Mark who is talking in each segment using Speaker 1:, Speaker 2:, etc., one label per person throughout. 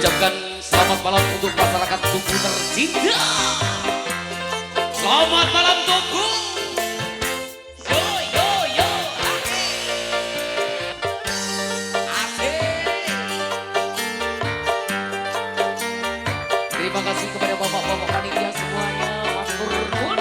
Speaker 1: ucapkan selamat malam untuk masyarakat Tugu tercinta. Selamat malam Tugu. Yo yo yo. Asik. Terima kasih kepada bapak-bapak panitia semuanya. Matur nuwun.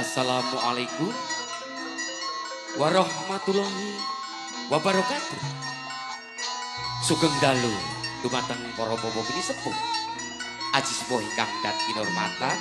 Speaker 1: Assalamualaikum warahmatullahi wabarakatuh. Sugeng dalu dumateng para bapak bini sepuh. Aji sepuh ingkang dan kinurmatan.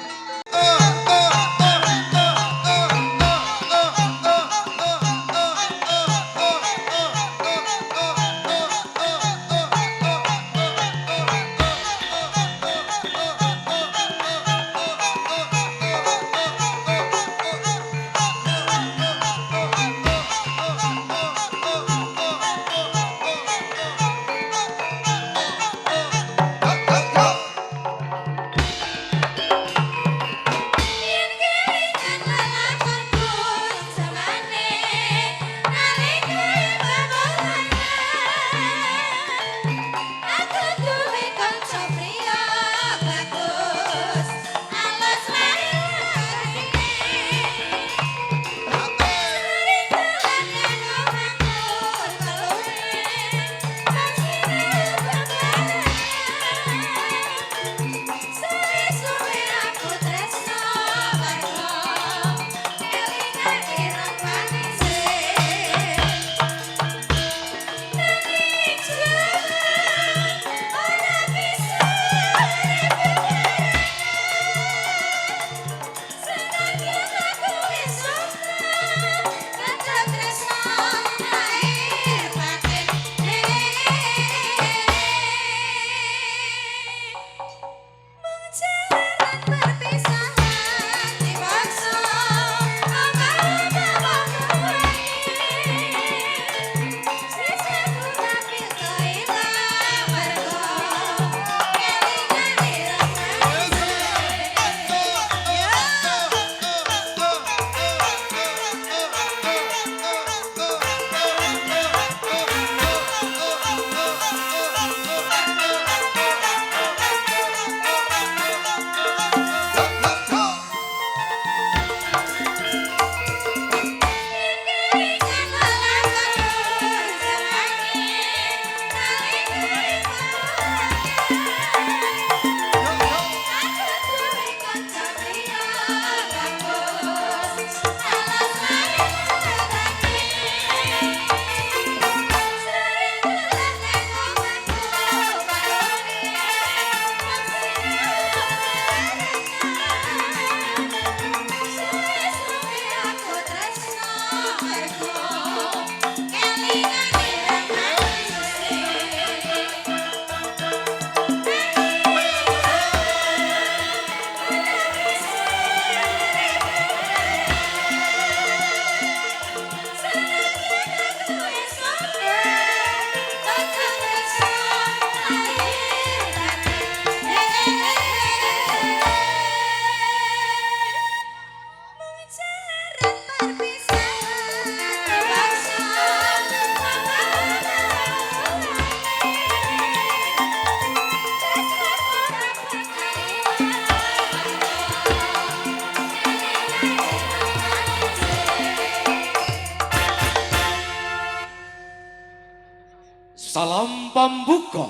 Speaker 1: Salam pambuka.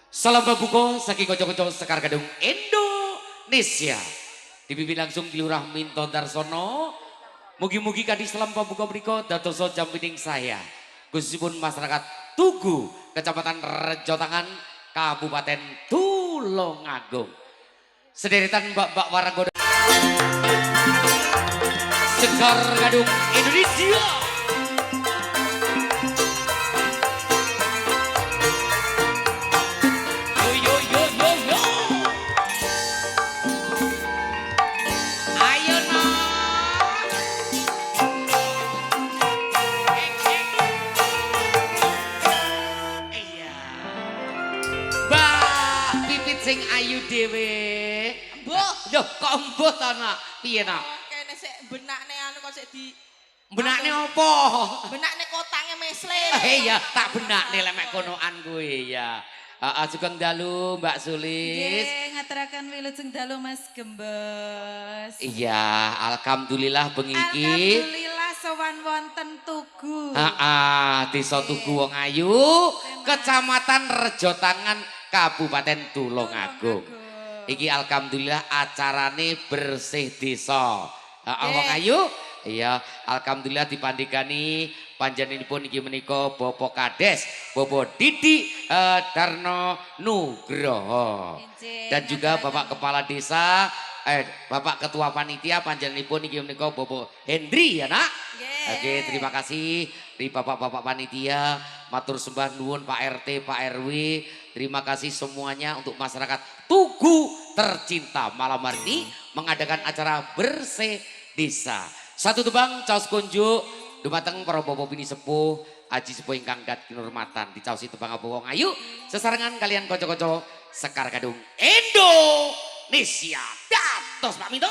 Speaker 1: Salam pambuka saking kanca-kanca Sekar Gadung Indonesia. Dipimpin langsung di Lurah Minto Darsono. Mugi-mugi kadi salam pambuka menika dadosa jampining saya. Khususipun masyarakat Tugu, Kecamatan Rejotangan, Kabupaten Tulungagung. Sederetan Mbak-mbak Waranggoda. Sekar Gadung Indonesia. Sing ayu dhewe. Mbok. Yo kok mbok ta nak? Piye nak?
Speaker 2: Kene sik benakne anu kok sik di
Speaker 1: benakne apa?
Speaker 2: Benakne kotange mesle.
Speaker 1: Iya, tak benakne lek mek konoan kuwi ya. Heeh, sugeng dalu Mbak Sulis.
Speaker 3: Nggih, ngaturaken wilujeng dalu Mas Gembes.
Speaker 1: Iya, alhamdulillah bengi iki.
Speaker 3: Alhamdulillah sowan wonten Tugu.
Speaker 1: Heeh, Desa Tugu Wong Ayu, Kecamatan Rejotangan, Kabupaten Tulungagung. Iki alhamdulillah acarane bersih desa. Wong ayu. Iya, alhamdulillah dipandhigani panjenenganipun inggih menika Bapak Kades, Bapak Didi Darno Nugroho. Dan juga Bapak Kepala Desa Bapak Ketua Panitia panjenenganipun inggih menika Bapak Hendri ya, Nak. Oke, terima kasih dari Bapak-bapak panitia, matur sembah nuwun Pak RT, Pak RW. Terima kasih semuanya untuk masyarakat Tugu tercinta malam hari ini mengadakan acara bersih desa. Satu tebang caos kunjuk dumateng para bapak bini sepuh aji sepuh ingkang dat kinurmatan dicaosi tebang apa wong ayu sesarengan kalian kanca-kanca Sekar Gadung Indonesia. Dados Pak Minto.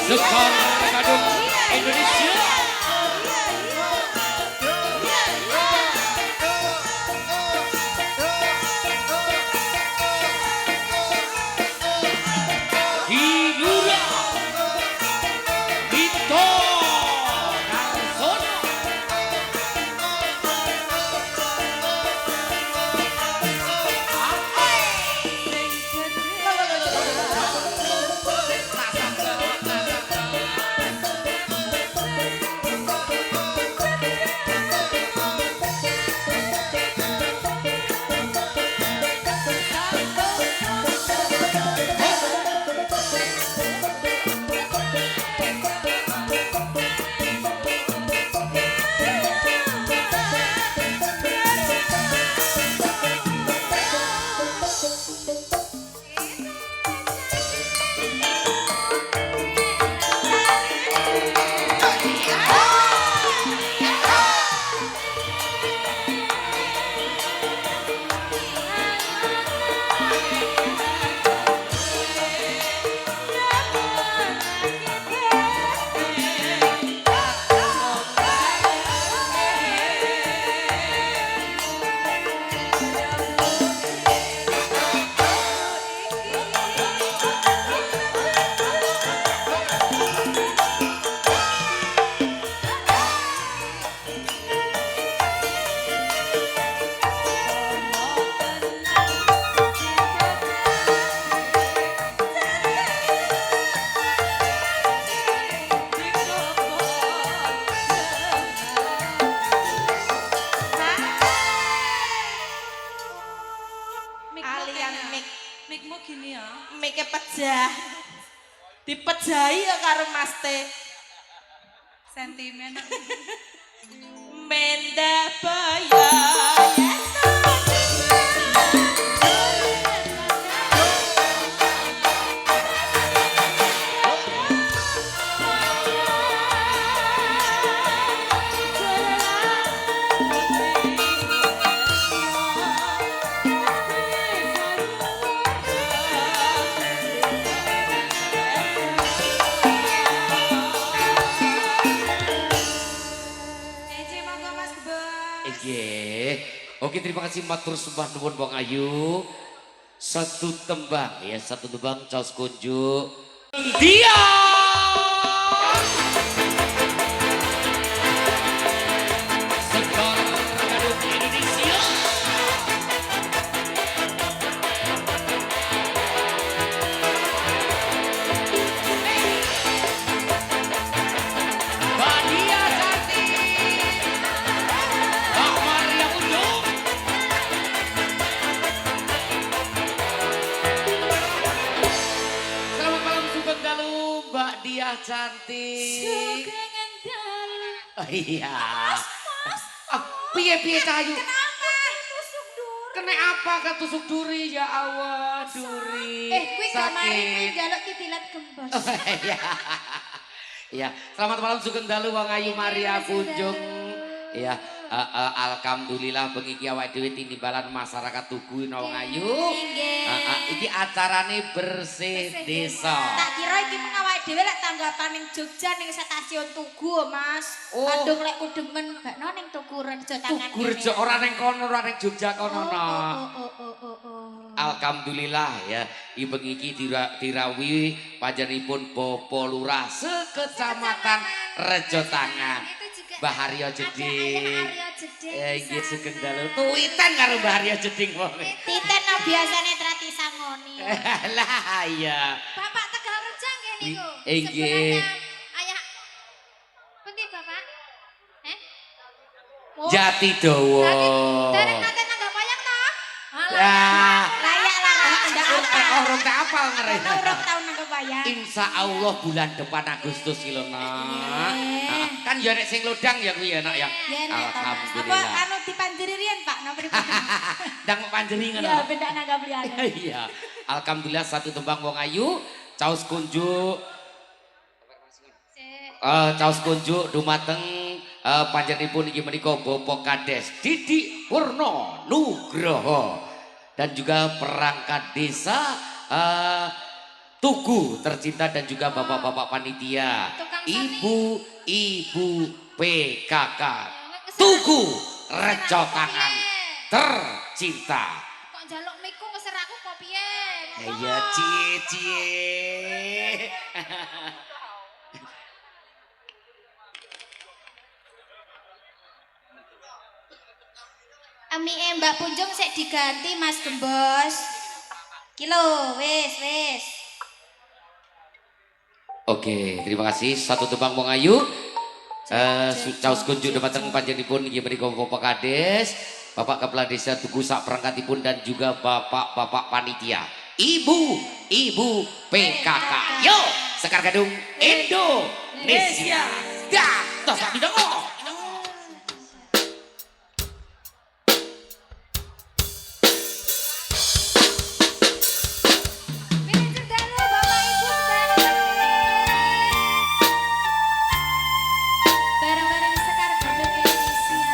Speaker 1: Sekar Gadung Indonesia. Hinura Minto Darsono.
Speaker 2: Alian mik
Speaker 3: Mikmu gini ya.
Speaker 2: mike pejah. Dipejahi ya karo Mas T.
Speaker 3: Sentimen.
Speaker 2: Menda baya.
Speaker 3: Eji monggo Mas Gembos.
Speaker 1: Nggih. Oke, terima kasih matur sembah nuwun Wong Ayu. Satu tembang ya, satu tembang caos kunjuk. Dia. Sekarang Kadung Indonesia. Mbak Dia cantik. Mbak Maria Unjuk. Selamat malam Sugeng Dalu, Mbak Dia cantik.
Speaker 3: Sugeng dalu.
Speaker 1: Oh, iya. Piye Cahayu?
Speaker 3: Kenapa? Tusuk dur.
Speaker 1: Kena apa kan tusuk duri ya Allah, duri.
Speaker 3: Kuwi kamari kuwi
Speaker 1: Sakit.
Speaker 3: jaluk titilat Gembos.
Speaker 1: Oh, iya. Iya, selamat malam Sugeng Dalu Wong Ayu Maria Kunjung. Iya, alhamdulillah bengi ki awake dhewe tinimbalan masyarakat Tugu Wong Ayu. Iki acarane bersih desa.
Speaker 3: Tak kira iki mengawake dhewe lek tanggapan ning Jogja ning stasiun Tugu, Mas.
Speaker 1: Oh.
Speaker 3: Kadung lek kudemen bakno ning Tugu Rejo tangan
Speaker 1: Tugu Rejo ora ning kono, ora ning Jogja kono.
Speaker 3: Oh.
Speaker 1: Alhamdulillah ya, ibeng iki dirawi panjenenganipun Bapak Lurah sekecamatan Rejo Tangan. Mbah Haryo Jeding. Nggih Sugeng Dalu. Tuwiten karo Mbah Haryo Jeding wong.
Speaker 3: Titen no biasane trati sangoni.
Speaker 1: Lah iya.
Speaker 3: Bapak Tegal Rejo nggih niku.
Speaker 1: Nggih.
Speaker 3: Ayah. Pundi Bapak?
Speaker 1: Jati Dawa.
Speaker 3: Derek nate nanggap wayang to?
Speaker 1: Ya.
Speaker 3: Layak lah ndak apa.
Speaker 1: Orang tak apal ngere.
Speaker 3: Urung tau nanggap wayang.
Speaker 1: Insya Allah bulan depan Agustus iki lho, Nak. Kan ya nek sing lodang ya kuwi ya, Nak ya.
Speaker 3: Ya nek to. Apa
Speaker 1: Alhamdulillah.
Speaker 3: anu dipanjiri riyen Pak napa pripun?
Speaker 1: Ndang panjeri ngono.
Speaker 3: Ya beda nanggap liyane.
Speaker 1: Iya. Alhamdulillah satu tembang Wong Ayu, caos kunjuk. Caos kunjuk dumateng panjenenganipun inggih menika Bapak Kades Didik Purno Nugroho dan juga perangkat desa Tugu tercinta dan juga bapak-bapak panitia, ibu-ibu PKK Tugu Rejo Tangan tercinta.
Speaker 3: Kok njaluk miku ngeser aku kok piye?
Speaker 1: Iya cie.
Speaker 3: Amike Mbak Punjung sik diganti Mas Gembos. Kilo, wis.
Speaker 1: Oke, terima kasih. Satu tembang Wong Ayu. Caos kunjuk dumateng panjenenganipun inggih menika Bapak Kades, Bapak Kepala Desa Tugu sak perangkatipun dan juga bapak-bapak panitia. Ibu PKK. Yo, Sekar Gadung Indonesia. Dah, tos tak didengar.
Speaker 3: Bareng-bareng Sekar Gadung Indonesia.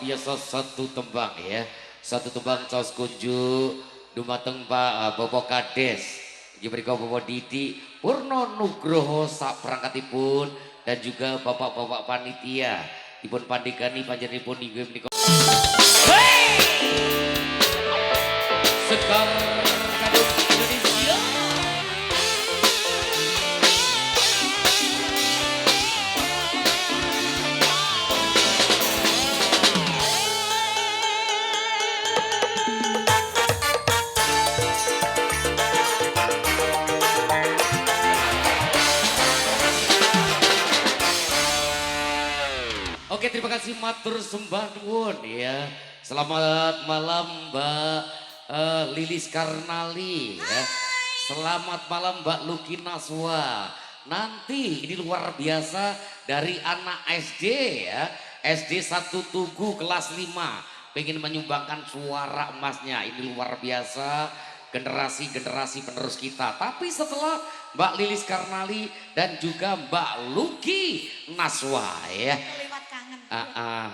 Speaker 1: biasa satu tembang ya. Satu tembang caos kunjuk dumateng Pak Bapak Kades. Inggih menika Bapak Didi Purno Nugroho sak perangkatipun dan juga bapak-bapak panitia dipun pandegani panjenenganipun inggih menika. Sekar Gadung Indonesia. Oke, terima kasih matur sembah nuwun ya. Selamat malam Mbak Lilis Karnali ya. Selamat malam Mbak Luki Naswa. Nanti ini luar biasa dari anak SD ya. SD 1 Tugu kelas 5 pengen menyumbangkan suara emasnya. Ini luar biasa generasi-generasi penerus kita. Tapi setelah Mbak Lilis Karnali dan juga Mbak Luki Naswa ya.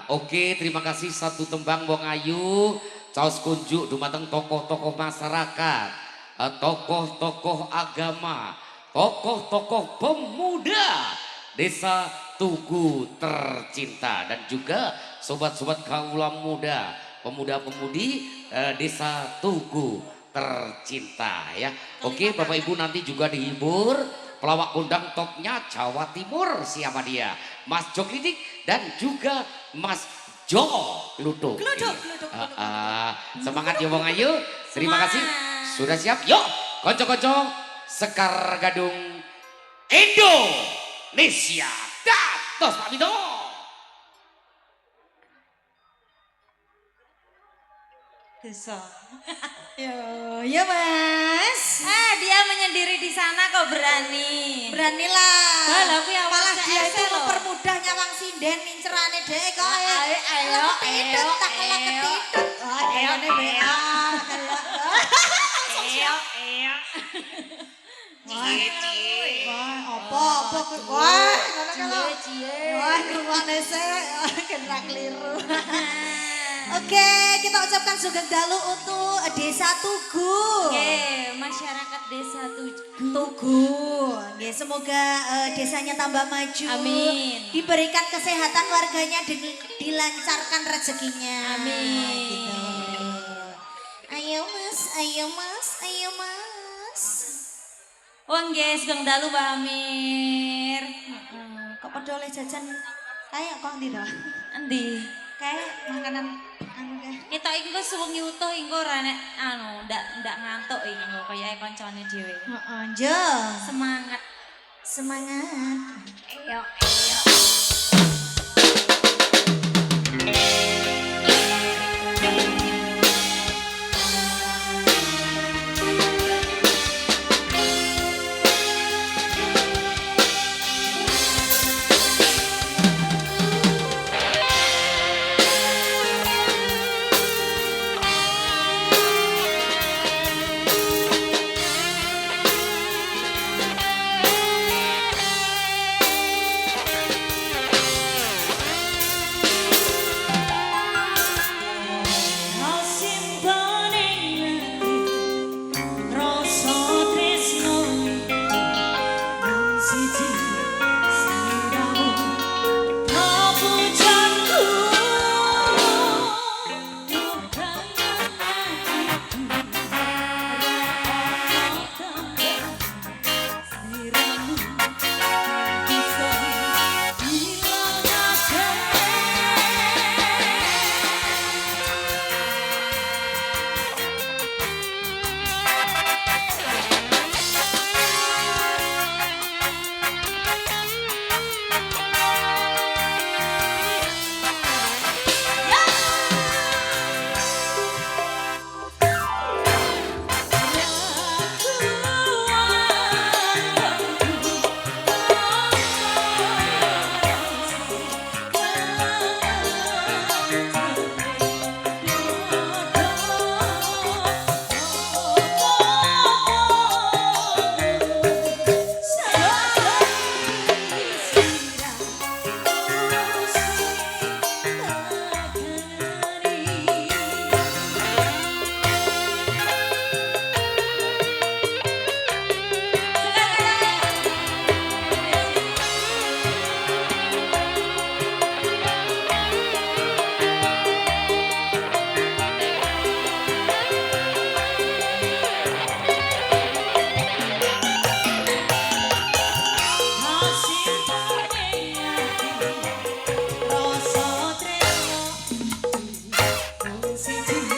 Speaker 1: Oke, terima kasih satu tembang Wong Ayu, caos kunjuk dumateng tokoh-tokoh masyarakat, tokoh-tokoh agama, tokoh-tokoh pemuda Desa Tugu tercinta dan juga sobat-sobat kaula muda, pemuda-pemudi Desa Tugu tercinta ya. Oke, Bapak Ibu nanti juga dihibur pelawak kondang topnya Jawa Timur, siapa dia? Mas Joklidik dan juga Mas Jo Ludo. Semangat ya Wong Ayu. Terima kasih. Sudah siap? Yuk, kocok-kocok Sekar Gadung Indonesia. Datos Pak Mito.
Speaker 2: Desa. Ya Mas.
Speaker 3: Dia menyendiri di sana kok berani.
Speaker 2: Beranilah.
Speaker 3: Lah aku yang
Speaker 2: malah
Speaker 3: waktu
Speaker 2: dia
Speaker 3: SD
Speaker 2: itu
Speaker 3: loh.
Speaker 2: mempermudah nyawang sinden incerane dhek kok.
Speaker 3: Ayo,
Speaker 2: ketidut tak kalah ketidut. Ayo WA. Wah, apa wah, ngono kalau. Wah, keruane sik kena keliru. Oke, kita ucapkan sugeng dalu untuk Desa Tugu.
Speaker 3: Oke, masyarakat Desa
Speaker 2: Tugu. Nggih, semoga desanya tambah maju.
Speaker 3: Amin.
Speaker 2: Diberikan kesehatan warganya dan dilancarkan rezekinya.
Speaker 3: Amin.
Speaker 2: Gitu. Ayo Mas, ayo Mas, ayo Mas.
Speaker 3: Wong nggih sugeng dalu Mbak Amir.
Speaker 2: Kok padha oleh jajan kayak kok ndi to?
Speaker 3: Endi?
Speaker 2: Kayak makanan anu kayak.
Speaker 3: Kita engko suwengi utuh engko ora nek ndak ngantuk engko kaya kancane dhewe.
Speaker 2: Heeh, jo.
Speaker 3: Semangat.
Speaker 2: Semangat.
Speaker 3: Ayo.
Speaker 2: siji